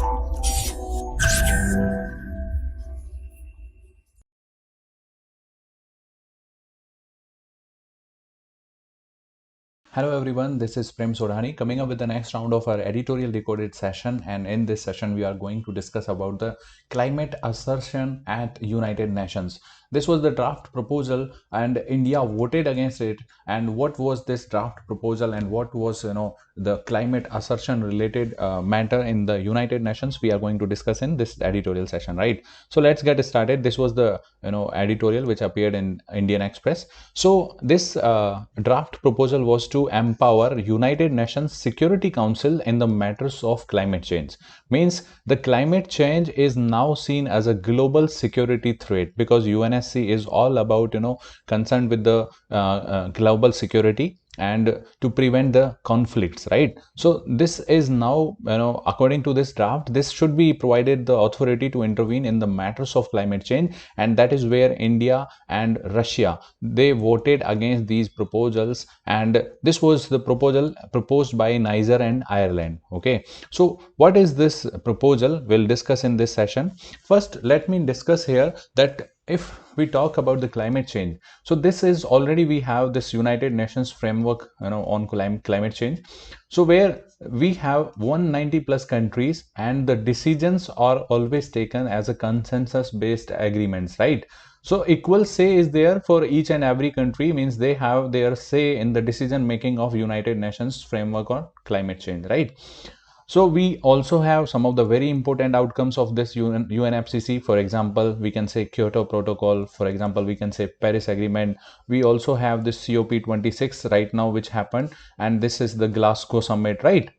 Hello everyone, this is Prem Sodhani coming up with the next round of our editorial decoded session, and in this session we are going to discuss about the climate assertion at United Nations. This was the draft proposal and India voted against it. And what was this draft proposal and what was the climate assertion related matter in the United Nations, we are going to discuss in this editorial session, right? So let's get started. This was the editorial which appeared in Indian Express. So this draft proposal was to empower United Nations Security Council in the matters of climate change. Means the climate change is now seen as a global security threat, because UNSC is all about concerned with the global security and to prevent the conflicts, right? So this is now, according to this draft, this should be provided the authority to intervene in the matters of climate change, and that is where India and Russia, they voted against these proposals, and this was the proposal proposed by Niger and Ireland. Okay, so what is this proposal? We'll discuss in this session. First, let me discuss here that if we talk about the climate change, so this is already we have this United Nations framework on climate change, so where we have 190 plus countries and the decisions are always taken as a consensus based agreements, right? So equal say is there for each and every country, means they have their say in the decision making of United Nations framework on climate change, right? So we also have some of the very important outcomes of this UNFCCC. For example, we can say Kyoto Protocol. For example, we can say Paris Agreement. We also have this COP26 right now, which happened, and this is the Glasgow Summit, right?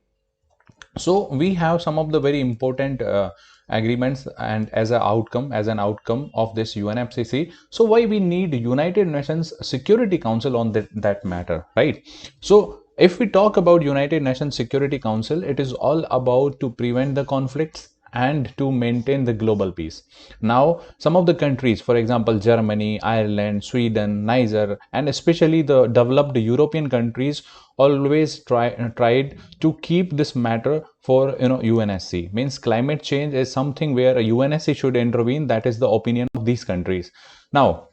So we have some of the very important agreements and as an outcome of this UNFCCC. So why we need United Nations Security Council on that matter, right? So if we talk about United Nations Security Council, it is all about to prevent the conflicts and to maintain the global peace. Now, some of the countries, for example, Germany, Ireland, Sweden, Niger, and especially the developed European countries, always tried to keep this matter for UNSC. Means climate change is something where a UNSC should intervene. That is the opinion of these countries. Now,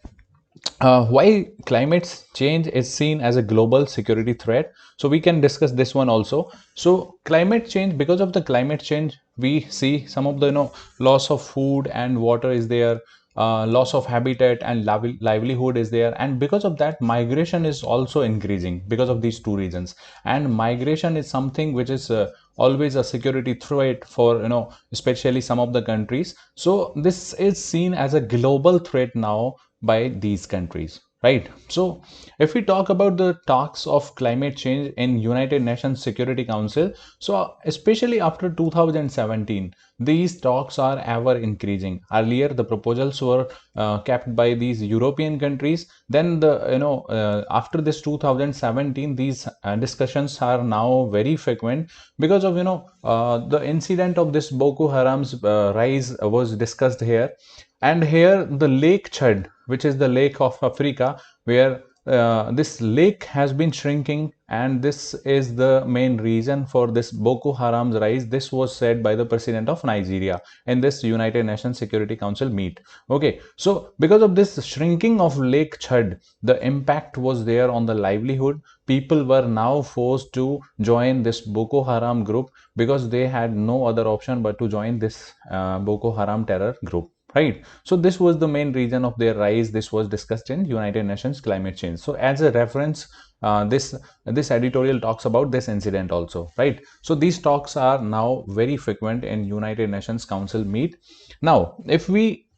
why climate change is seen as a global security threat, so we can discuss this one also. So climate change, because of the climate change, we see some of the loss of food and water is there, loss of habitat and livelihood is there, and because of that migration is also increasing because of these two reasons. And migration is something which is always a security threat for especially some of the countries. So this is seen as a global threat now by these countries, right? So if we talk about the talks of climate change in United Nations Security Council, so especially after 2017, these talks are ever increasing. Earlier the proposals were kept by these European countries, then the after this 2017, these discussions are now very frequent because of the incident of this Boko Haram's rise was discussed here. And here the Lake Chad, which is the lake of Africa, where this lake has been shrinking, and this is the main reason for this Boko Haram's rise. This was said by the president of Nigeria in this United Nations Security Council meet. Okay, so because of this shrinking of Lake Chad, the impact was there on the livelihood. People were now forced to join this Boko Haram group because they had no other option but to join this Boko Haram terror group, right? So this was the main reason of their rise. This was discussed in United Nations climate change. So as a reference, this editorial talks about this incident also, right? So these talks are now very frequent in United Nations Council meet. Now if we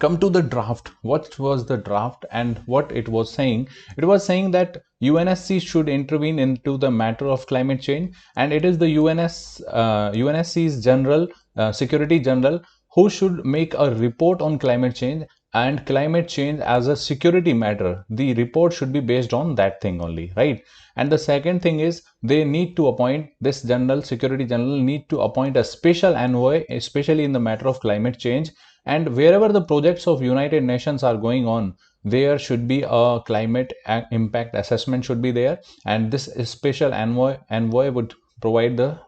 come to the draft, what was the draft and what it was saying? It was saying that UNSC should intervene into the matter of climate change, and it is the UNSC's general security general who should make a report on climate change, and climate change as a security matter, the report should be based on that thing only, right? And the second thing is they need to appoint, this general security general need to appoint a special envoy, especially in the matter of climate change. And wherever the projects of United Nations are going on, there should be a climate impact assessment should be there, and this special envoy would provide the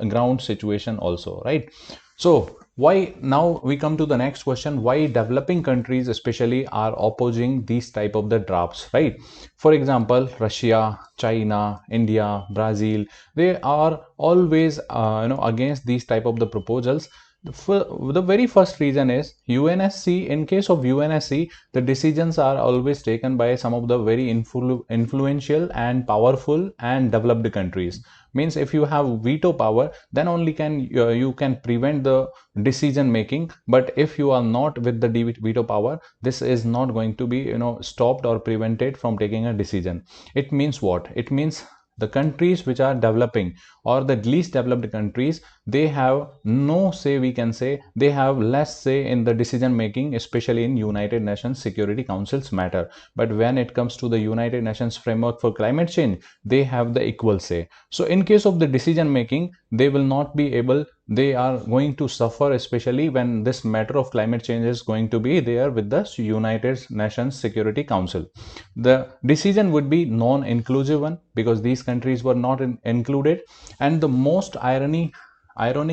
ground situation also, right? So why, now we come to the next question, why developing countries especially are opposing these type of the drafts, right? For example, Russia, China, India, Brazil, they are always against these type of the proposals. The very first reason is UNSC. In case of UNSC, the decisions are always taken by some of the very influential and powerful and developed countries. Means if you have veto power, then only can you can prevent the decision making. But if you are not with the veto power, this is not going to be stopped or prevented from taking a decision. It means what? It means the countries which are developing or the least developed countries, they have no say, we can say they have less say in the decision making, especially in United Nations Security Council's matter. But when it comes to the United Nations framework for climate change, they have the equal say. So in case of the decision making, they will not be able, they are going to suffer, especially when this matter of climate change is going to be there with the United Nations Security Council. The decision would be non-inclusive one, because these countries were not included. And the most ironic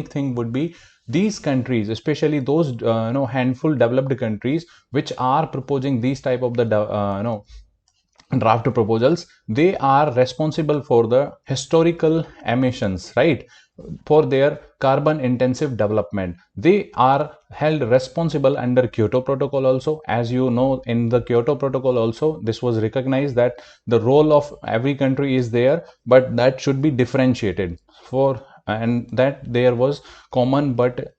thing would be, these countries, especially those handful developed countries which are proposing these type of the draft proposals, they are responsible for the historical emissions, right? For their carbon intensive development, they are held responsible under Kyoto Protocol also. As you know, in the Kyoto Protocol also, this was recognized that the role of every country is there, but that should be differentiated for, and that there was common but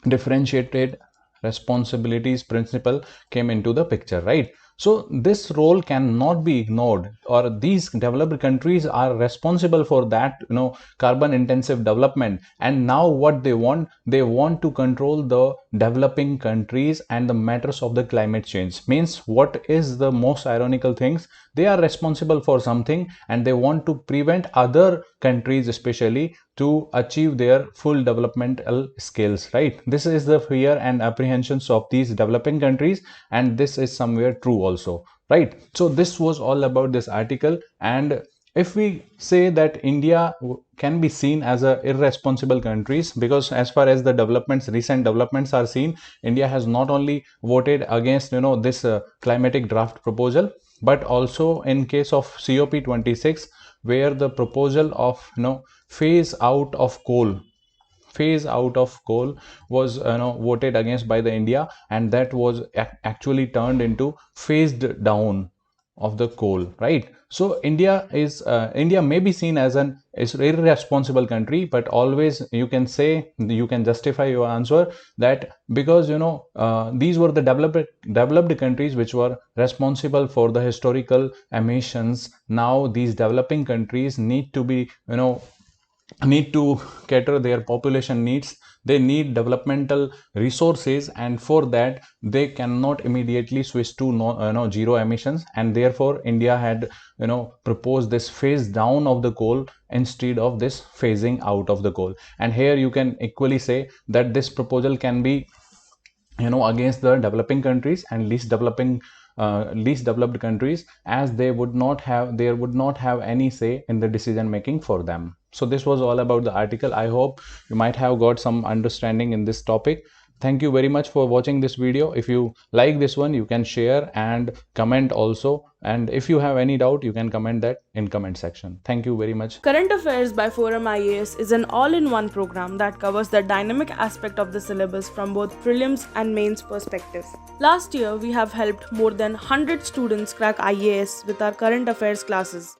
differentiated responsibilities principle came into the picture, right? So this role cannot be ignored, or these developed countries are responsible for that carbon intensive development. And now what they want, they want to control the developing countries and the matters of the climate change. Means what is the most ironical things, they are responsible for something and they want to prevent other countries especially to achieve their full developmental skills, right? This is the fear and apprehensions of these developing countries, and this is somewhere true also, right? So this was all about this article. And if we say that India can be seen as a irresponsible countries, because as far as the developments, recent developments are seen, India has not only voted against this climatic draft proposal, but also in case of COP26, where the proposal of phase out of coal was voted against by the India, and that was actually turned into phased down of the coal, right? So India may be seen as an irresponsible country, but always you can say, you can justify your answer that because these were the developed countries which were responsible for the historical emissions. Now these developing countries need to be need to cater their population needs. They need developmental resources, and for that they cannot immediately switch to zero emissions. And therefore India had proposed this phase down of the coal instead of this phasing out of the coal. And here you can equally say that this proposal can be against the developing countries and least developed countries, as there would not have any say in the decision making for them. So this was all about the article. I hope you might have got some understanding in this topic. Thank you very much for watching this video. If you like this one, you can share and comment also. And if you have any doubt, you can comment that in comment section. Thank you very much. Current Affairs by Forum IAS is an all-in-one program that covers the dynamic aspect of the syllabus from both prelims and mains perspective. Last year, we have helped more than 100 students crack IAS with our current affairs classes.